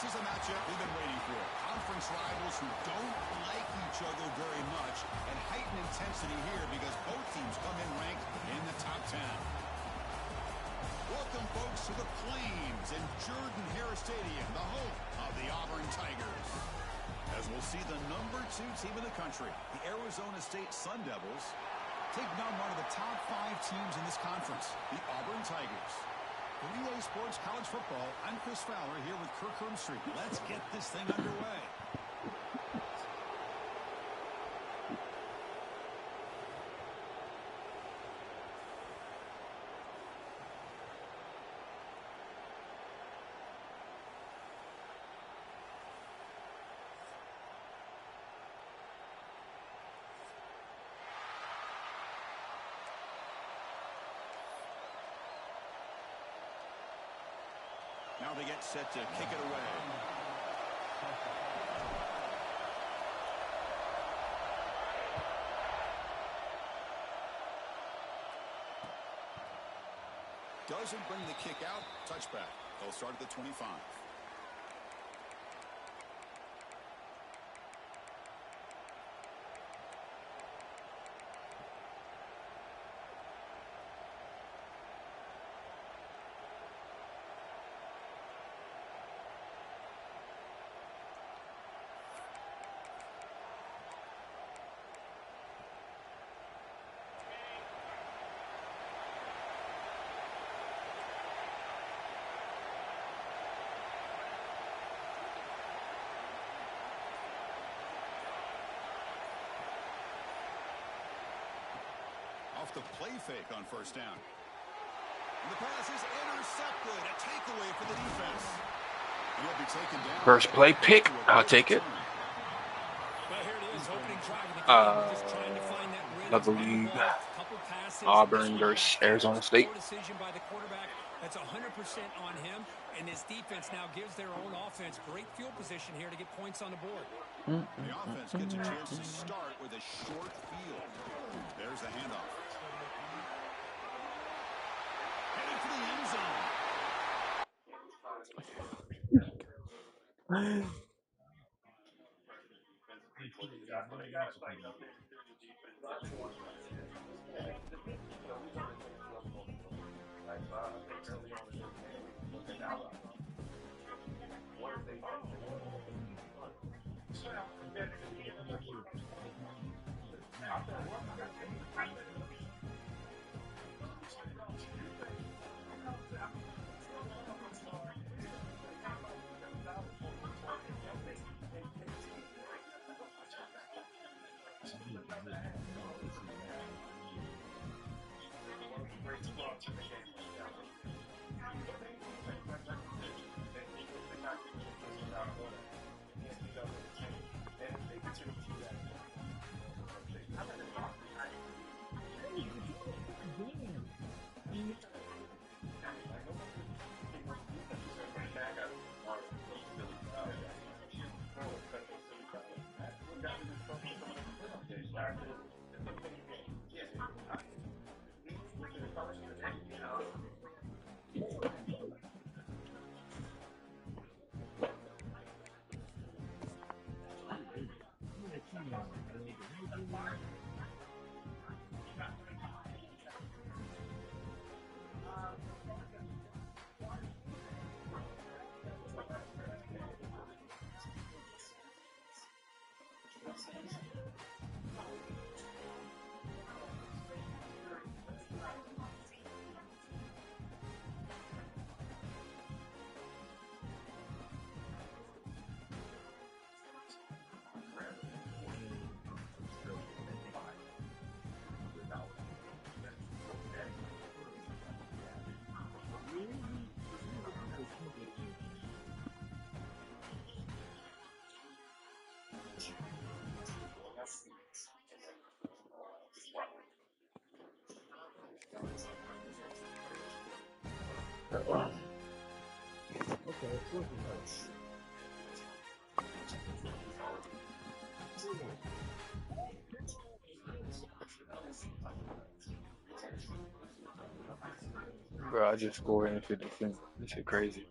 This is a matchup we've been waiting for. Conference rivals who don't like each other very much, and heightened intensity here because both teams come in ranked in the top 10. Welcome, folks, to the Plains in Jordan-Hare Stadium, the home of the Auburn Tigers. As we'll see the number 2 team in the country, the Arizona State Sun Devils, taking on one of the top 5 teams in this conference, the Auburn Tigers. For EA Sports College Football, I'm Chris Fowler here with Kirk Hermstreet. Let's get this thing underway. Now they get set to kick it away. Doesn't bring the kick out. Touchback. They'll start at the 25. Off the play fake on first down. And the pass is intercepted. A takeaway for the defense. And he'll be taken down. First play pick. I'll take it. Another league. Auburn versus Arizona State. That's 100% on him, and this defense now gives their own offense great field position here to get points on the board. The offense gets a chance to start with a short field. There's the handoff. Heading for the end zone. Bro, I just scored in 50 cents. This shit crazy.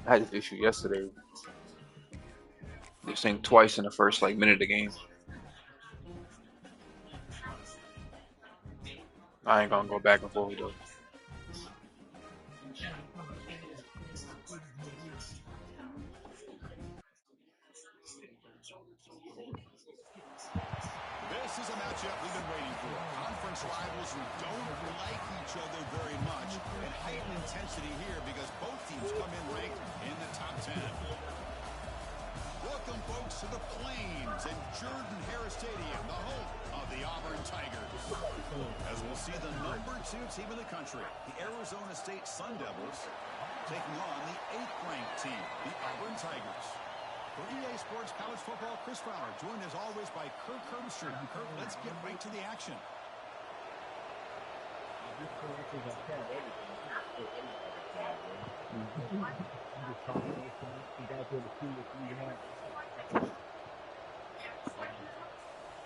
I had this issue yesterday. This thing twice in the first like minute of the game. I ain't gonna go back and forth though. This is a matchup we've been waiting for. Conference rivals who don't like each other very much, and heightened intensity here because both teams come in ranked in the top 10. Welcome, folks, to the Plains and Jordan Harris Stadium, the home of the Auburn Tigers. As we'll see the number 2 team in the country, the Arizona State Sun Devils, taking on the 8th-ranked team, the Auburn Tigers. For EA Sports College Football, Chris Fowler, joined as always by Kirk Herbstreit. Kirk, let's get right to the action.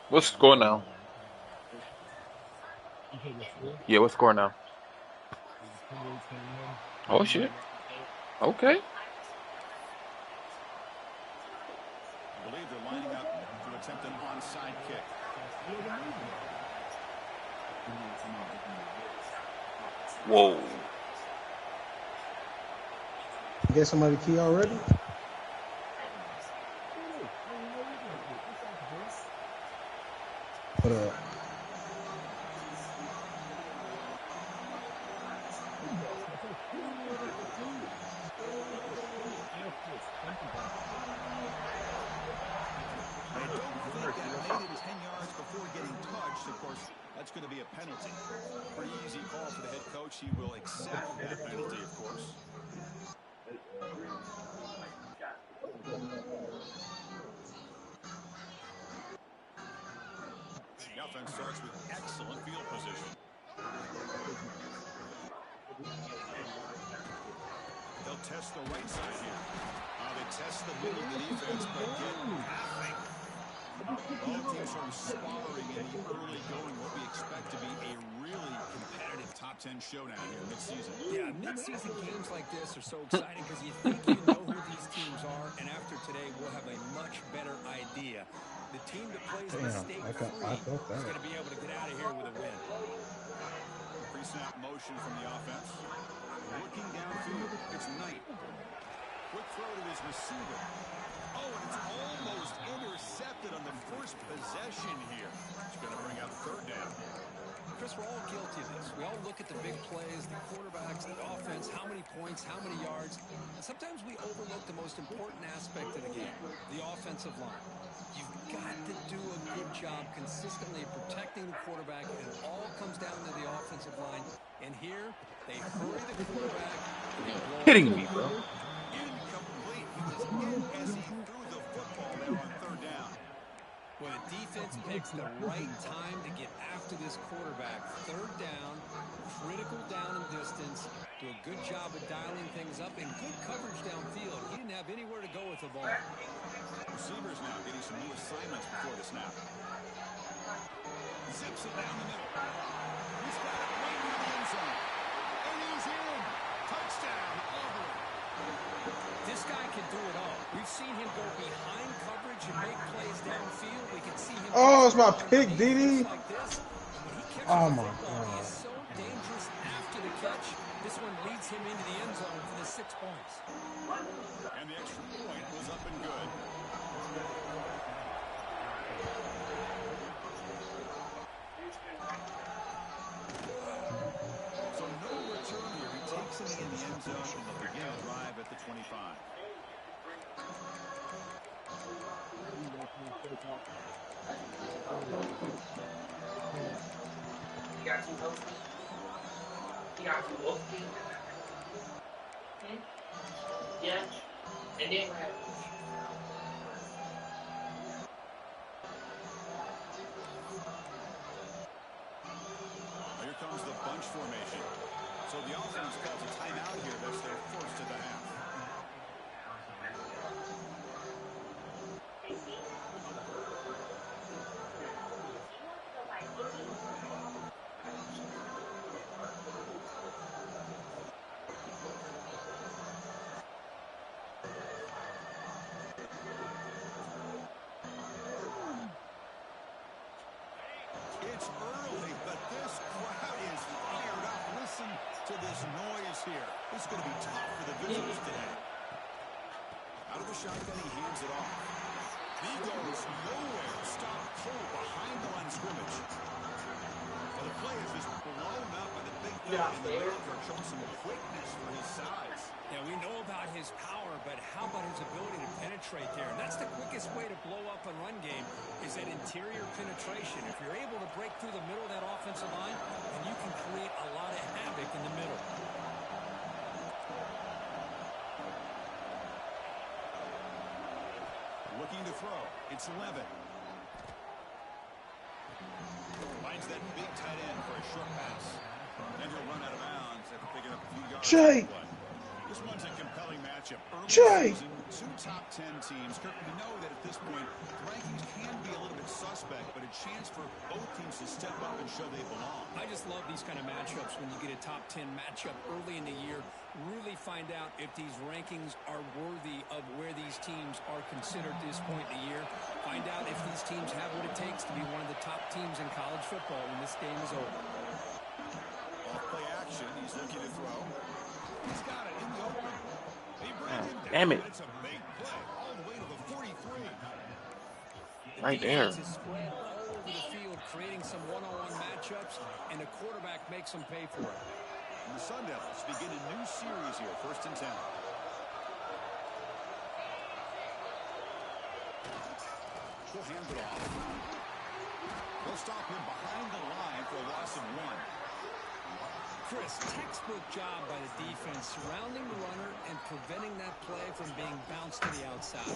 What's the score now? Yeah, what's the score now? Oh shit. Okay. I believe they're lining up to attempt an onside kick. Whoa. You get somebody key already? What up? They don't think that made it 10 yards before getting touched. Of course, that's going to be a penalty. Pretty easy call for the head coach. He will accept that penalty, of course. The offense starts with excellent field position. They'll test the right side here. They test the middle of the defense, but get nothing. Both teams sort of sputtering in the early going, what we expect to be a really competitive top 10 showdown here mid-season. Yeah, mid-season games like this are so exciting because you think you know who these teams are, and after today, we'll have a much better idea. The team that plays mistake-free is going to be able to get out of here with a win. Pre-snap motion from the offense. Looking downfield, it's Knight. Quick throw to his receiver. Oh, and it's almost intercepted on the first possession here. It's going to bring up 3rd down. Chris, we're all guilty of this. We all look at the big plays, the quarterbacks, the offense, how many points, how many yards. And sometimes we overlook the most important aspect of the game, the offensive line. You've got to do a good job consistently protecting the quarterback, and it all comes down to the offensive line. And here, they hurry the quarterback, and they blow Kidding me, bro. Incomplete. He was in as he threw the football there on 3rd down. Well, the defense picks the right time to get after this quarterback. 3rd down, critical down and distance. Do a good job of dialing things up and good coverage downfield. He didn't have anywhere to go with the ball. Receivers now getting some new assignments before the snap. Zips it down the middle. He's got it right in the end zone. And he's in. Touchdown, Auburn. This guy can do it all. We've seen him go behind coverage and make plays downfield. We can see him. Oh, it's my pick, Didi. Like this. Oh my God. He's so dangerous after the catch. This one leads him into the end zone for the 6 points. And the extra point was up and good. So no return here. He takes it in the end zone and they'll begin the drive at the 25. Yeah. And then Here comes the bunch formation. So the offense calls a timeout here. That's their first of the half. It's early, but this crowd is fired up. Listen to this noise here. This is going to be tough for the visitors today. Out of the shotgun, he hands it off. He goes nowhere. Stop cold behind the line of scrimmage. Well, the play is just blown up by the big play in the middle here, showing some quickness for his size. Yeah, we know about his power, but how about his ability to penetrate there? And that's the quickest way to blow up a run game is that interior penetration. If you're able to break through the middle of that offensive line, then you can create a lot of havoc in the middle. Looking to throw. It's Levitt. Finds that big tight end for a short pass. And he'll run out of bounds after picking up a few yards. Jay! This one's a compelling matchup. Early Jay! season, two top 10 teams. Kirk, we know that at this point, the rankings can be a little bit suspect, but a chance for both teams to step up and show they belong. I just love these kind of matchups when you get a top 10 matchup early in the year. Really find out if these rankings are worthy of where these teams are considered at this point in the year. Find out if these teams have what it takes to be one of the top teams in college football when this game is over. Off play action. He's looking to throw. He's got it in the open. They bring him down. Damn it. It's a big play all the way to the 43. Right there. The defense is spread all over the field, creating some one-on-one matchups, and the quarterback makes them pay for it. And the Sun Devils begin a new series here, 1st and 10. He'll hand it off. They'll stop him behind the line for a loss of 1. Chris, textbook job by the defense, surrounding the runner and preventing that play from being bounced to the outside.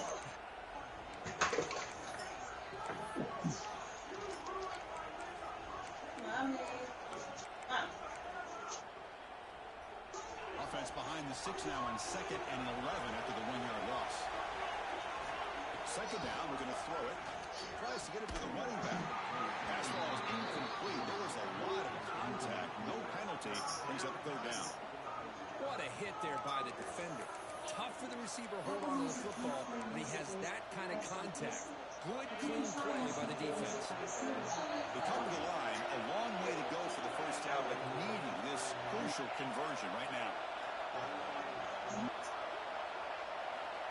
Offense behind the 6 now on 2nd and 11 after the 1-yard loss. 2nd down, we're going to throw it. Tries to get it to the running back. Pass ball is incomplete. There was a lot of contact. No penalty. Brings up 3rd down. What a hit there by the defender. Tough for the receiver to hold on to the football when he has that kind of contact. Good, clean play by the defense. They come to the line. A long way to go for the first down, but needing this crucial conversion right now.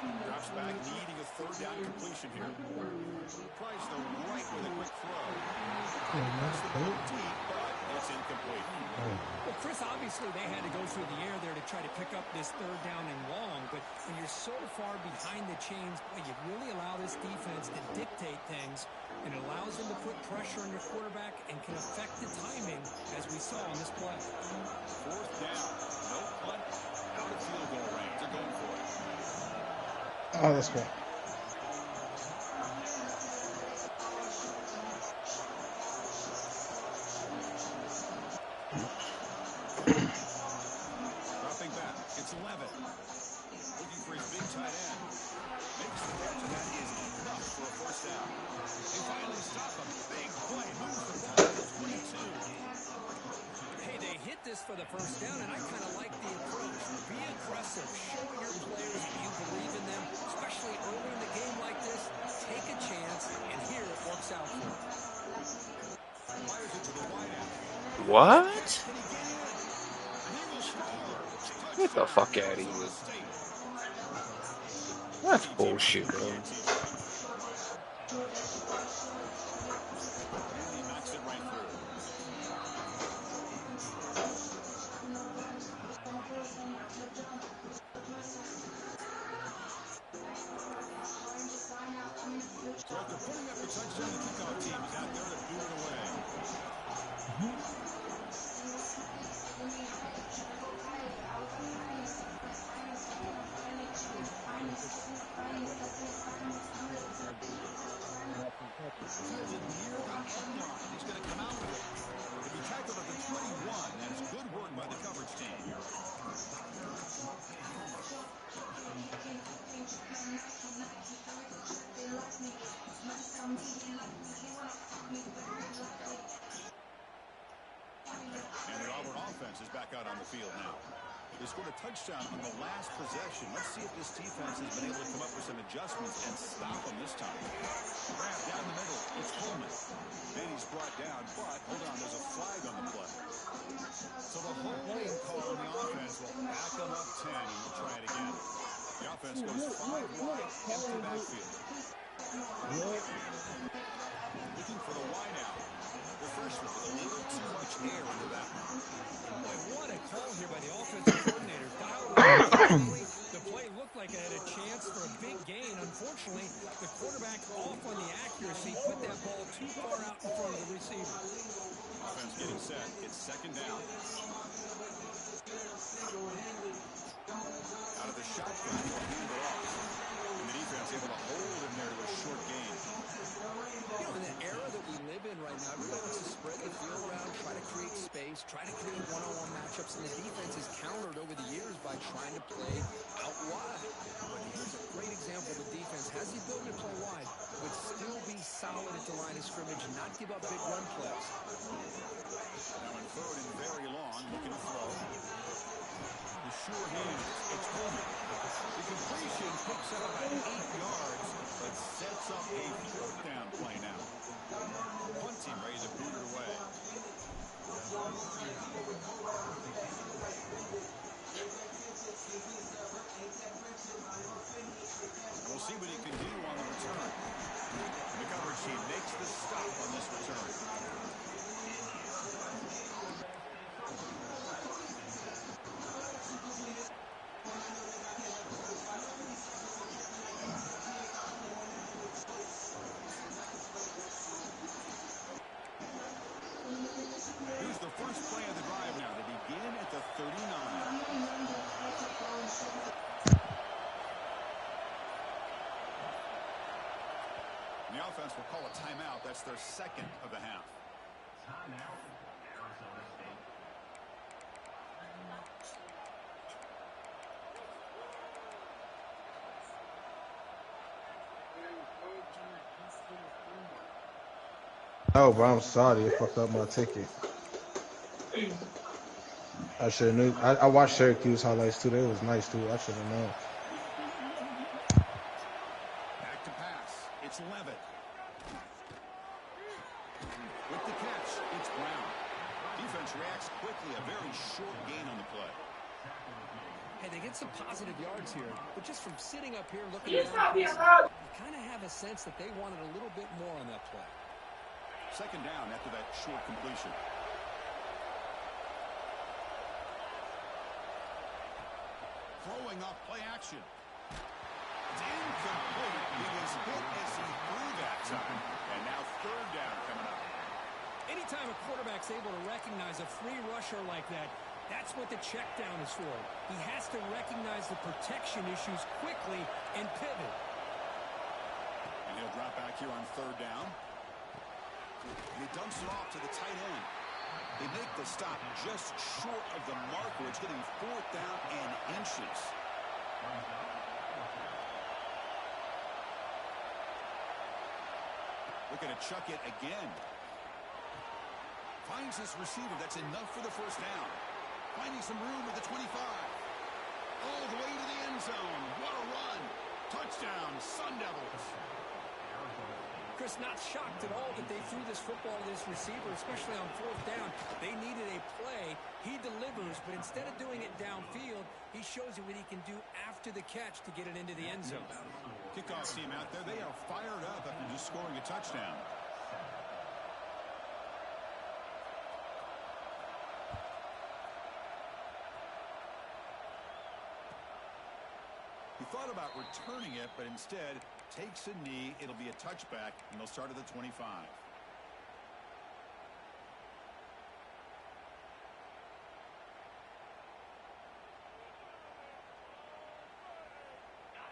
Drops back, needing a 3rd down completion here. Tries the right with a quick throw. That's the ball deep, but it's incomplete. Well, Chris, obviously they had to go through the air there to try to pick up this 3rd down and long, but when you're so far behind the chains, boy, you really allow this defense to dictate things, and it allows them to put pressure on your quarterback and can affect the timing, as we saw on this play. 4th down, no punt, out of field goal range. They're going for it. Oh, that's good. Dropping back, it's Levitt. Looking for his big tight end. Makes the catch, and that is enough for a 1st down. They finally stop him. Big play, moves the ball to the 22. Hey, they hit this for the 1st down, and I kind of like the approach. Be aggressive. Show your players that you believe in them, especially early in the game like this. Take a chance, and here it works out for them. Fires it to the wideout. What? Get the fuck out of here. That's bullshit, bro. And he knocks it right through. So after putting up a touchdown, the kickoff team is out there to boot it away. Fielded near the end line. He's going to come out with it. If he tackled at the 21, that's good work by the coverage team. And the Auburn offense is back out on the field now. They scored a touchdown on the last possession. Let's see if this defense has been able to come up with some adjustments and stop them this time. Grab down the middle. It's Coleman. Then he's brought brought down, but hold on, there's a flag on the play. So the holding call on the offense will back them up 10, and they'll try it again. The offense goes 5 wide, empty backfield. Looking for the wide out. The first one with a little too much air into that one. Boy, what a call here by the offensive coordinator. Dialed it in perfectly. The play looked like it had a chance for a big gain. Unfortunately, the quarterback off on the accuracy, put that ball too far out in front of the receiver. Offense getting set. It's second down. Out of the shotgun, they'll hand it off. And the defense able to hold him there to a short gain. You know, in the era that we live in right now, everybody wants to spread the field around, try to create space, try to create one-on-one matchups, and the defense has countered over the years by trying to play out wide. But here's a great example. The defense has the ability to play wide, but still be solid at the line of scrimmage, not give up big run plays. Now in third and very long, looking to throw. The sure hands, it's Coleman. The completion picks up about 8 yards, but sets up a fourth down play now. Punt team ready to boot it away. We'll see what he can do on the return. The coverage team makes the stop on this return. Here's the first play of the drive now. They begin at the 39. And the offense will call a timeout. That's their second of the half. Timeout, Arizona State. Oh, bro, I'm sorry. It fucked up my ticket. I should have knew. I watched Syracuse highlights too. They was nice too. I should have known. Back to pass. It's Levitt. With the catch, it's Brown. Defense reacts quickly. A very short gain on the play. Hey, they get some positive yards here, but just from sitting up here looking at it, you kind of have a sense that they wanted a little bit more on that play. Second down after that short completion. Throwing off play action. It's incomplete. He was hit as he threw that time. And now third down coming up. Anytime a quarterback's able to recognize a free rusher like that, that's what the check down is for. He has to recognize the protection issues quickly and pivot. And he'll drop back here on third down. And he dumps it off to the tight end. They make the stop just short of the marker. It's getting fourth down and inches. Looking to chuck it again. Finds his receiver. That's enough for the first down. Finding some room at the 25. All the way to the end zone. What a run. Touchdown, Sun Devils. Chris, not shocked at all that they threw this football to this receiver, especially on fourth down. They needed a play. He delivers, but instead of doing it downfield, he shows you what he can do after the catch to get it into the end zone. Kickoff team out there, they are fired up after just scoring a touchdown. He thought about returning it, but instead takes a knee. It'll be a touchback, and they'll start at the 25.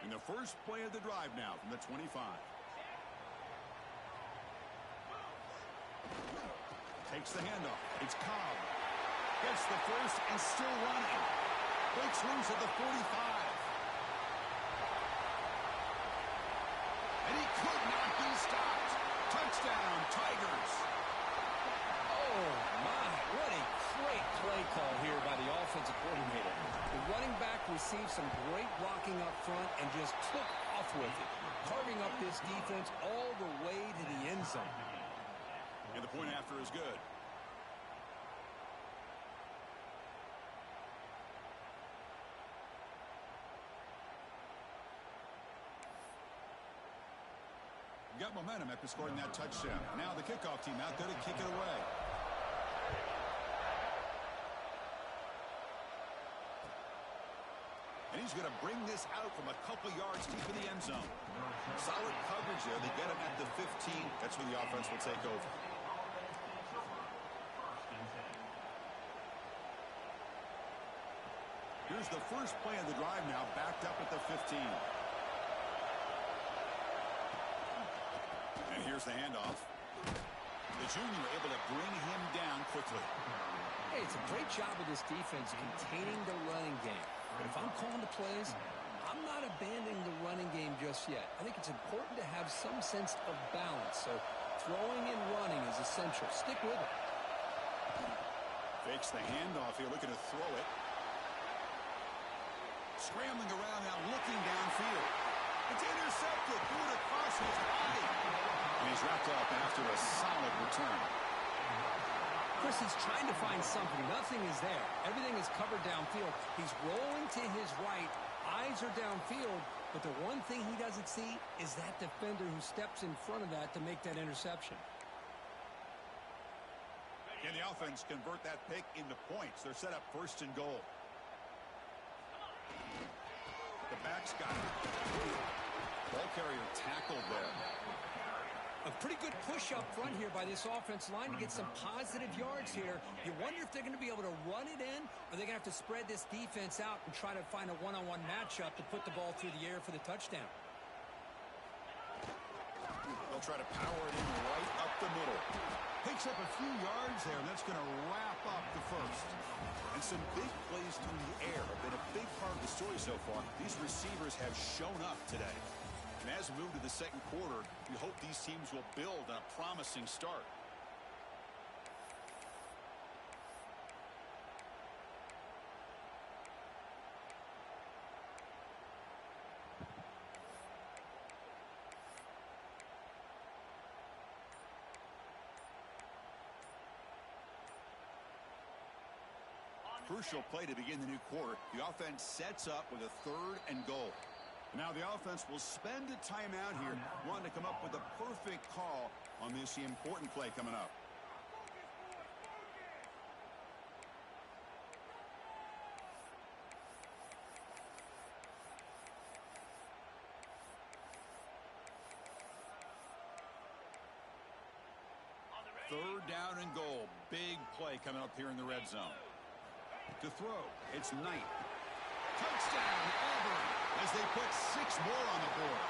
And the first play of the drive now from the 25. Takes the handoff. It's Cobb. Gets the first and still running. Breaks loose at the 45. And he could not be stopped. Touchdown, Tigers. Oh, my. What a great play call here by the offensive coordinator. The running back received some great blocking up front and just took off with it, carving up this defense all the way to the end zone. And the point after is good. Got momentum after scoring that touchdown. Now the kickoff team out there to kick it away. And he's going to bring this out from a couple yards deep in the end zone. Solid coverage there. They get him at the 15. That's where the offense will take over. Here's the first play of the drive now, backed up at the 15. And here's the handoff. The junior able to bring him down quickly. Hey, it's a great job of this defense containing the running game. But if I'm calling the plays, I'm not abandoning the running game just yet. I think it's important to have some sense of balance. So throwing and running is essential. Stick with it. Fakes the handoff here, looking to throw it. Scrambling around now, looking downfield. It's intercepted. Threw it across his body. And he's wrapped up after a solid return. Chris is trying to find something. Nothing is there. Everything is covered downfield. He's rolling to his right. Eyes are downfield. But the one thing he doesn't see is that defender who steps in front of that to make that interception. Can the offense convert that pick into points? They're set up first and goal. The back's got it. Ball carrier tackled there. A pretty good push up front here by this offense line to get some positive yards here. You wonder if they're going to be able to run it in, or they're going to have to spread this defense out and try to find a one-on-one matchup to put the ball through the air for the touchdown. They'll try to power it in right up the middle. Picks up a few yards there, and that's going to wrap up the first. And some big plays through the air have been a big part of the story so far. These receivers have shown up today. And as we move to the second quarter, we hope these teams will build on a promising start. Crucial play to begin the new quarter. The offense sets up with a 3rd and goal. Now the offense will spend a timeout here, wanting to come up with a perfect call on this important play coming up. Third down and goal. Big play coming up here in the red zone. To throw, it's Knight. Touchdown, Auburn, as they put 6 more on the board.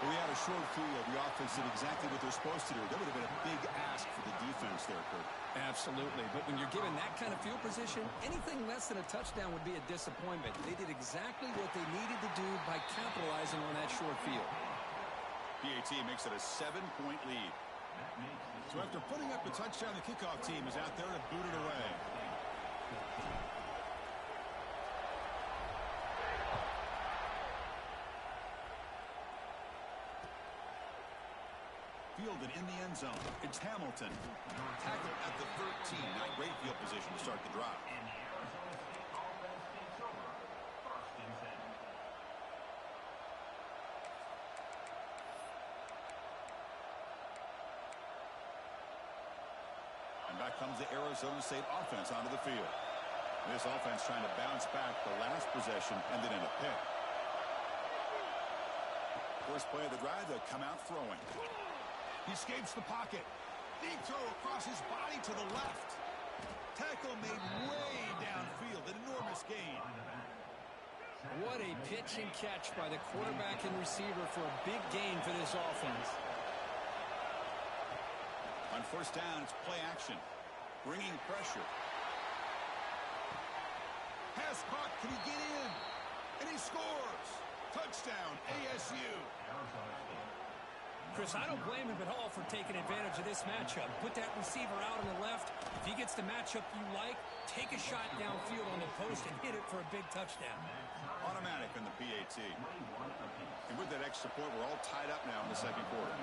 We had a short field. The offense did exactly what they're supposed to do. That would have been a big ask for the defense there, Kurt. Absolutely. But when you're given that kind of field position, anything less than a touchdown would be a disappointment. They did exactly what they needed to do by capitalizing on that short field. PAT makes it a 7-point lead. So after putting up the touchdown, the kickoff team is out there to boot it away. Fielded in the end zone. It's Hamilton. Tackled at the 13. Not great field position to start the drive. And back comes the Arizona State offense onto the field. This offense trying to bounce back. The last possession ended in a pick. First play of the drive, they'll come out throwing. He escapes the pocket. Deep throw across his body to the left. Tackle made way downfield. An enormous gain. What a pitch and catch by the quarterback and receiver for a big gain for this offense. On first down, it's play action. Bringing pressure. Pass caught. Can he get in? And he scores. Touchdown, ASU. Chris, I don't blame him at all for taking advantage of this matchup. Put that receiver out on the left. If he gets the matchup you like, take a shot downfield on the post and hit it for a big touchdown. Automatic in the PAT. And with that extra point, we're all tied up now in the second quarter.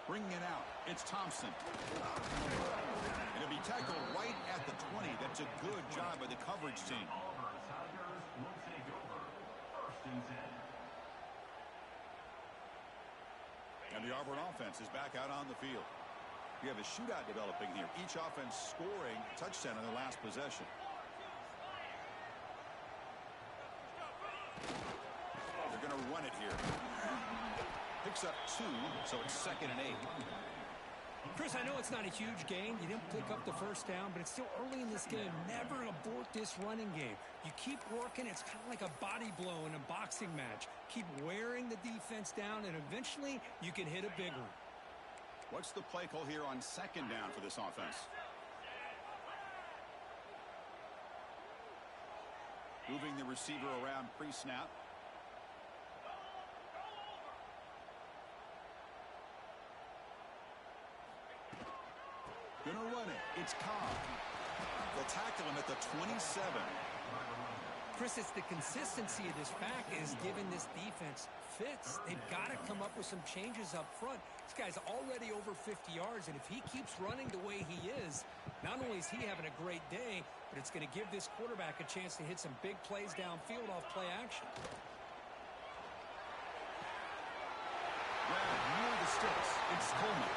Bringing it out, it's Thompson. And it'll be tackled right at the 20. That's a good job by the coverage team. Auburn Tigers will take over 1st and 10. And the Auburn offense is back out on the field. We have a shootout developing here. Each offense scoring a touchdown in their last possession. They're going to run it here. Picks up 2, so it's 2nd and 8. Chris, I know it's not a huge gain. You didn't pick up the first down, but it's still early in this game. Never abort this running game. You keep working. It's kind of like a body blow in a boxing match. Keep wearing the defense down, and eventually you can hit a big one. What's the play call here on 2nd down for this offense? Moving the receiver around pre-snap. Gonna run it. It's Cobb. They'll tackle him at the 27. Chris, it's the consistency of this back is giving this defense fits. They've got to come up with some changes up front. This guy's already over 50 yards, and if he keeps running the way he is, not only is he having a great day, but it's going to give this quarterback a chance to hit some big plays downfield off play action. Grab near the sticks. It's Coleman.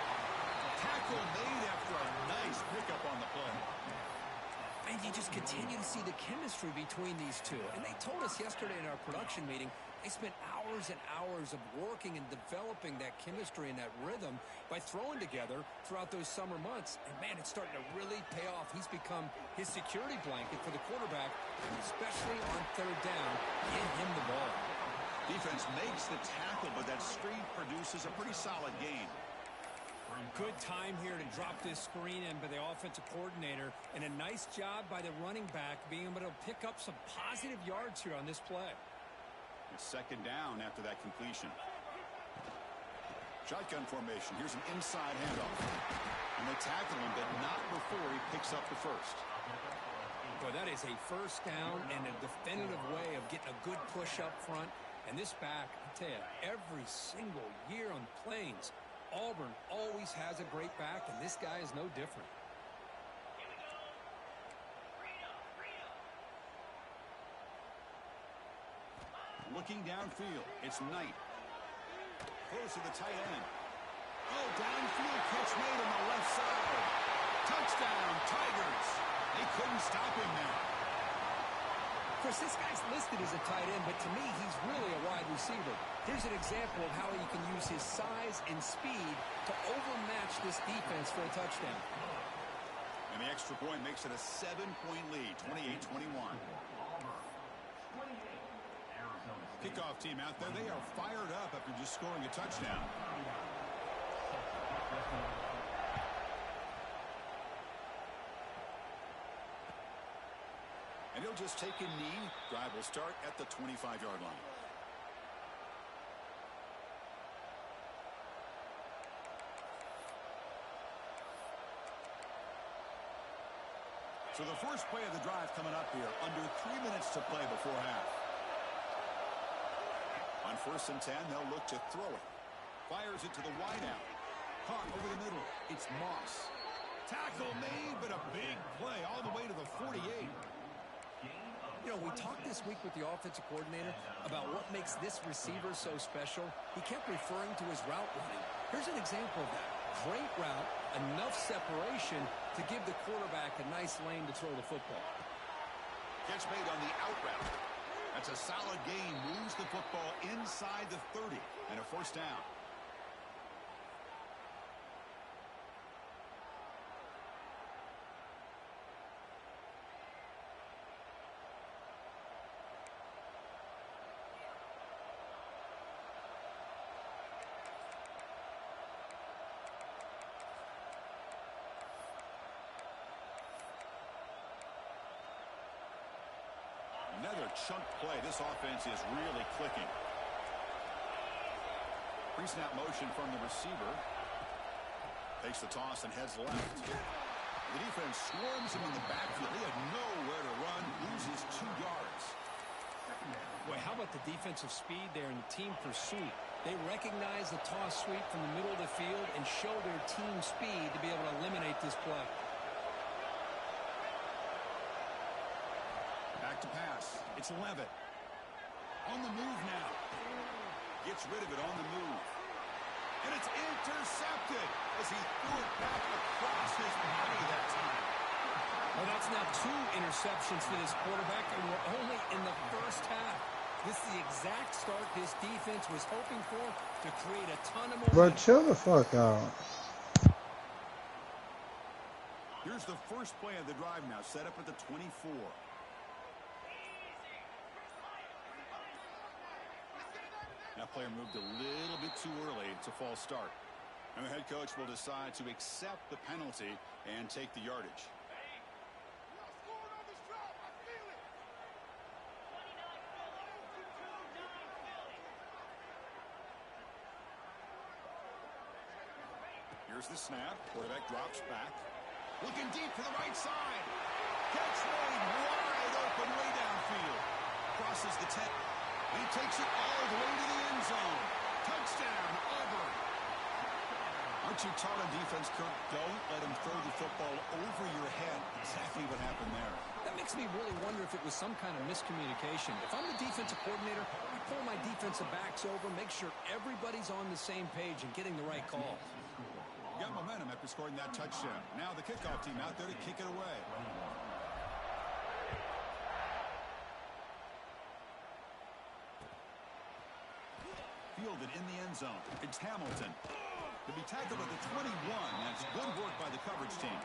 Tackle made after a nice pickup on the play. And you just continue to see the chemistry between these two. And they told us yesterday in our production meeting, they spent hours and hours of working and developing that chemistry and that rhythm by throwing together throughout those summer months. And, man, it's starting to really pay off. He's become his security blanket for the quarterback, and especially on 3rd down, get him the ball. Defense makes the tackle, but that screen produces a pretty solid gain. Good time here to drop this screen in by the offensive coordinator, and a nice job by the running back being able to pick up some positive yards here on this play. It's 2nd down after that completion. Shotgun formation. Here's an inside handoff. And they tackle him, but not before he picks up the first. Boy, that is a 1st down and a definitive way of getting a good push up front. And this back, I tell you, every single year on the Plains, Auburn always has a great back, and this guy is no different. Looking downfield, it's Knight. Close to the tight end. Oh, downfield catch made on the left side. Touchdown, Tigers. They couldn't stop him there. Chris, this guy's listed as a tight end, but to me, he's really a wide receiver. Here's an example of how he can use his size and speed to overmatch this defense for a touchdown. And the extra point makes it a 7-point lead, 28-21. Kickoff team out there, they are fired up after just scoring a touchdown. And he'll just take a knee. Drive will start at the 25-yard line. So the first play of the drive coming up here, under 3 minutes to play before half. On 1st and 10, they'll look to throw it. Fires it to the wideout. Caught over the middle. It's Moss. Tackle made, but a big play all the way to the 48. You know, we talked this week with the offensive coordinator about what makes this receiver so special. He kept referring to his route running. Here's an example of that. Great route, enough separation to give the quarterback a nice lane to throw the football. Catch made on the out route. That's a solid gain. Moves the football inside the 30 and a 1st down. Another chunk play. This offense is really clicking. Pre-snap motion from the receiver. Takes the toss and heads left. The defense swarms him in the backfield. He had nowhere to run. Loses 2 yards. Boy, how about the defensive speed there and the team pursuit? They recognize the toss sweep from the middle of the field and show their team speed to be able to eliminate this play. Back to pass. It's Levitt. On the move now. Gets rid of it on the move. And it's intercepted as he threw it back across his body that time. Well, that's now 2 interceptions for this quarterback, and we're only in the first half. This is the exact start this defense was hoping for to create a ton of momentum. But chill the fuck out. Here's the first play of the drive now, set up at the 24. That player moved a little bit too early. It's a false start. And the head coach will decide to accept the penalty and take the yardage. Here's the snap. Quarterback drops back. Looking deep to the right side. Catch made wide open way downfield. Crosses the 10. He takes it all the way to the end zone. Touchdown, Auburn. Aren't you taught on defense, Kirk? Don't let him throw the football over your head. Exactly what happened there. That makes me really wonder if it was some kind of miscommunication. If I'm the defensive coordinator, I pull my defensive backs over, make sure everybody's on the same page and getting the right call. Got momentum after scoring that touchdown. Now the kickoff team out there to kick it away. Fielded in the end zone. It's Hamilton. To be tackled at the 21. That's good work by the coverage team.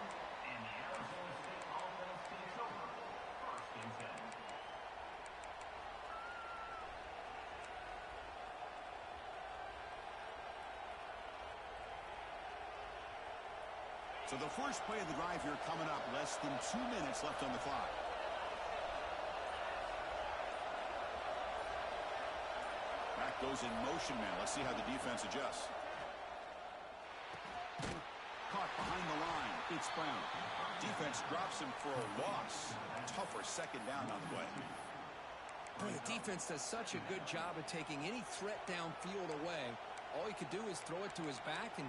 So the first play of the drive here coming up. Less than 2 minutes left on the clock. Back goes in motion now. Let's see how the defense adjusts. Caught behind the line. It's Brown. Defense drops him for a loss. Tougher second down on the way. Boy, the defense does such a good job of taking any threat downfield away. All he could do is throw it to his back, and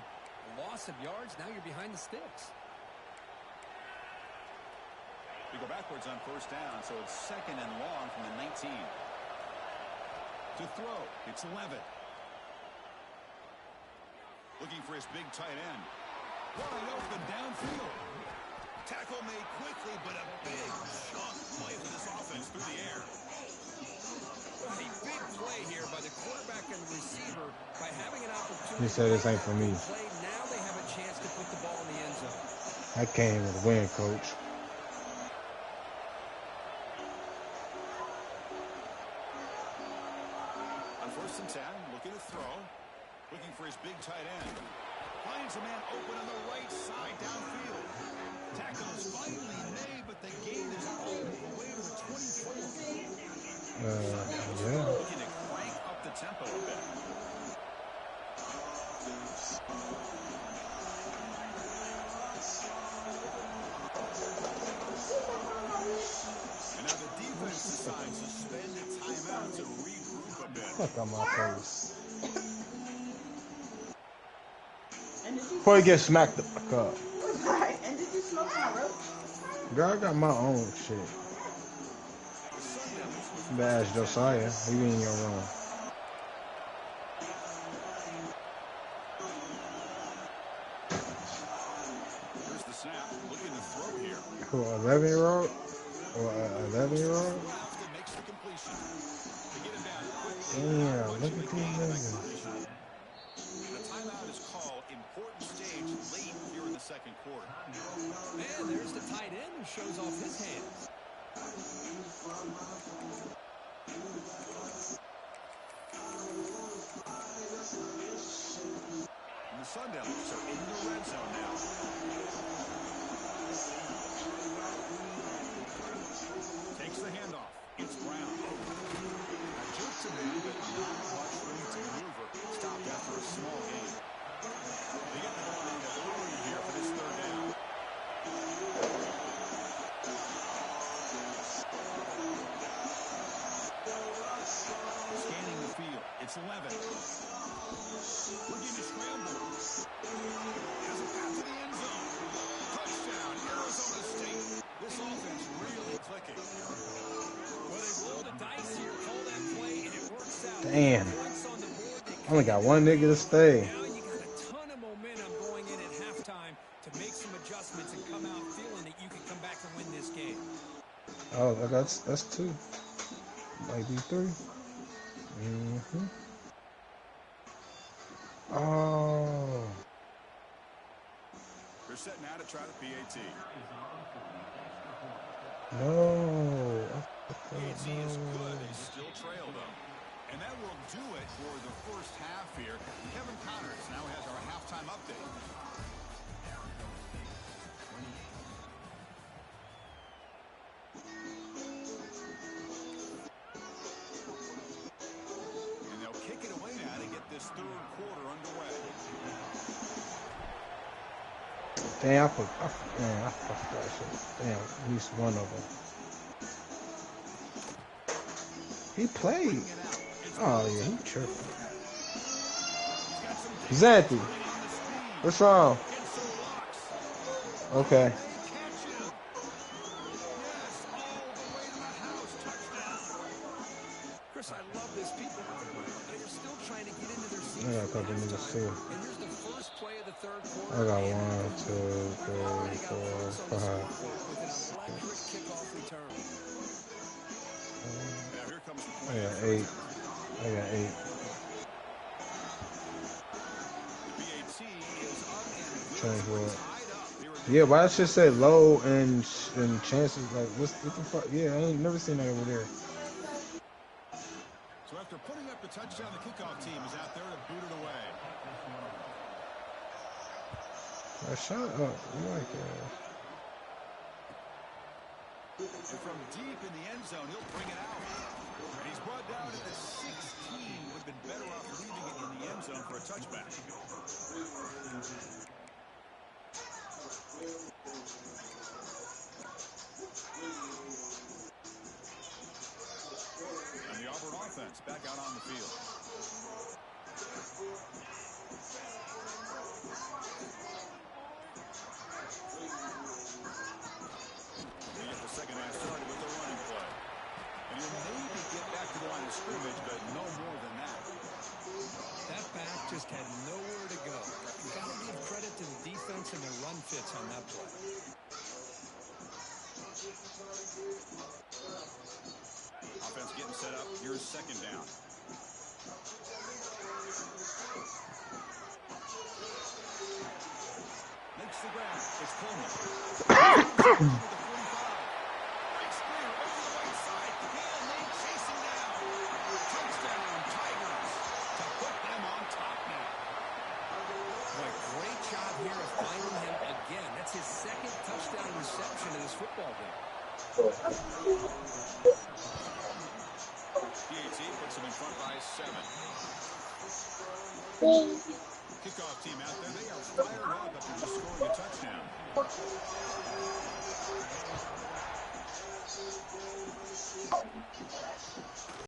loss of yards, now you're behind the sticks. We go backwards on first down, so it's second and long from the 19. To throw, it's Levitt. Looking for his big tight end. Wide open downfield. Tackle made quickly, but a big chunk play for this offense through the air. A big play here by the quarterback and the receiver by having an opportunity. He said this ain't for me. Play. Now they have a chance to put the ball in the end zone. I came with a win, coach. On first and 10, looking to throw. Looking for his big tight end. Finds a man open on the right side downfield. Tackle is finally made, but the gain is all the way to the 24. Yeah. Looking to crank up the tempo a bit. And now the defense decides to spend a timeout to regroup a bit. Fuck on my face. Before you get smacked the fuck up. Right. And did you smoke my roach? Girl, I got my own shit. You better ask Josiah. He be in your room. Here's the snap. Looking to throw here. Who, 11-year-old? Or 11-year-old? Left and makes the completion. To get him down quickly. Damn, look at these niggas. The timeout is called. Important stage late here in the second quarter. Man, there's the tight end who shows off his hands. And the Sun Devils are in the red zone now. Takes the handoff. It's Brown. Jerks him in, but not much room to maneuver. Stopped after a small gain. They get the ball on the 3 here for this third down. It's 11. Looking to scramble. Has a pass to the end zone. Touchdown, Arizona State. This offense really clicking. Well, they roll the dice here, call that play, and it works out. Damn. Points on the board. They Only come got into one the nigga to game. stay. Now you got a ton of momentum going in at halftime to make some adjustments and come out feeling that you can come back and win this game. Oh, that's two. Might be three. Mm-hmm. Oh. They're setting out to try the PAT. No. PAT is good. They still trail, though. And that will do it for the first half here. Kevin Connors now has our halftime update. And they'll kick it away now to get this third quarter underway. Damn, I forgot that shit. Damn, at least one of them. He played. Oh, yeah, he tripping. Zanti, what's wrong? Okay. Chris, I love this. People everywhere, they're still trying to get into their seats. I got a couple niggas too. And here's the first play of the third quarter. I got and 1, 2, 3, 4, 5. With an electric kickoff return. Now here comes the I play. got 8. I got 8. The PAT is up and Change good. what? Tied up. Yeah, why that shit say low and chances? Like, what the fuck? Yeah, I ain't never seen that over there. So after putting up the touchdown, the kickoff team is out there to boot it away. Shut up. You like that. And from deep in the end zone, he'll bring it out. And he's brought down at the 16. Would have been better off leaving it in the end zone for a touchback. And the Auburn offense back out on the field. They get the second half started with the running play. And he'll maybe get back to the line of scrimmage, but no more than that. That back just had nowhere to go. You got to give credit to the defense and their run fits on that play. Offense getting set up. Here's second down. Makes the grab. It's Coleman. Breaks through over the right side. And they chase him down. Touchdown, Tigers. To put them on top now. Boy, great job here of finding him again. That's his second touchdown reception in this football game. PAT puts them in front by 7. Kickoff team out there. They are fired up after just scoring a touchdown.